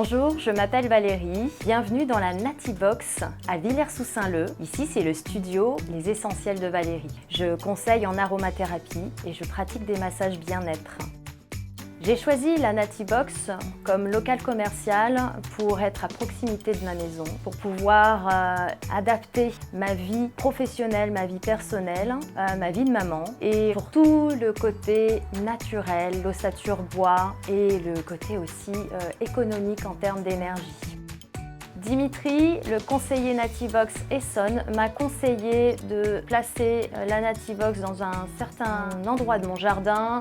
Bonjour, je m'appelle Valérie. Bienvenue dans la Natibox à Villers-sous-Saint-Leu. Ici, c'est le studio Les Essentiels de Valérie. Je conseille en aromathérapie et je pratique des massages bien-être. J'ai choisi la Natibox comme local commercial pour être à proximité de ma maison, pour pouvoir adapter ma vie professionnelle, ma vie personnelle, ma vie de maman et pour tout le côté naturel, l'ossature bois et le côté aussi économique en termes d'énergie. Dimitri, le conseiller Natibox Essonne, m'a conseillé de placer la Natibox dans un certain endroit de mon jardin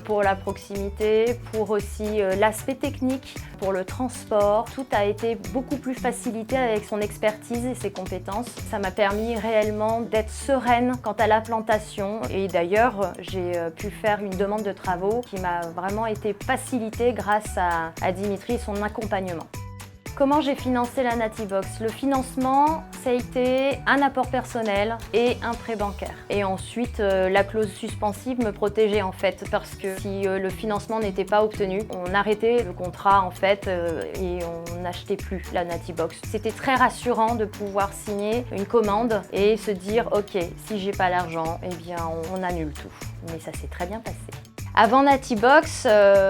pour la proximité, pour aussi l'aspect technique, pour le transport. Tout a été beaucoup plus facilité avec son expertise et ses compétences. Ça m'a permis réellement d'être sereine quant à la plantation et d'ailleurs j'ai pu faire une demande de travaux qui m'a vraiment été facilitée grâce à Dimitri et son accompagnement. Comment j'ai financé la Natibox? Le financement, ça a été un apport personnel et un prêt bancaire. Et ensuite, la clause suspensive me protégeait en fait parce que si le financement n'était pas obtenu, on arrêtait le contrat en fait et on n'achetait plus la Natibox. C'était très rassurant de pouvoir signer une commande et se dire ok, si j'ai pas l'argent, eh bien on annule tout. Mais ça s'est très bien passé. Avant Natibox,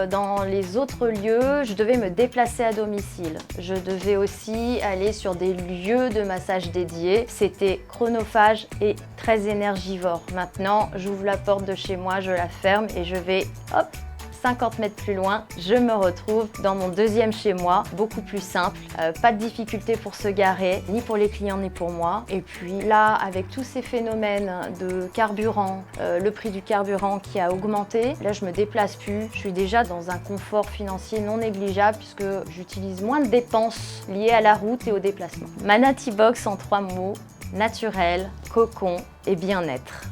dans les autres lieux, je devais me déplacer à domicile. Je devais aussi aller sur des lieux de massage dédiés. C'était chronophage et très énergivore. Maintenant, j'ouvre la porte de chez moi, je la ferme et je vais, hop, 50 mètres plus loin, je me retrouve dans mon deuxième chez moi, beaucoup plus simple, pas de difficulté pour se garer, ni pour les clients ni pour moi. Et puis là, avec tous ces phénomènes de carburant, le prix du carburant qui a augmenté, là je me déplace plus, je suis déjà dans un confort financier non négligeable puisque j'utilise moins de dépenses liées à la route et au déplacement. Ma Natibox en 3 mots, naturel, cocon et bien-être.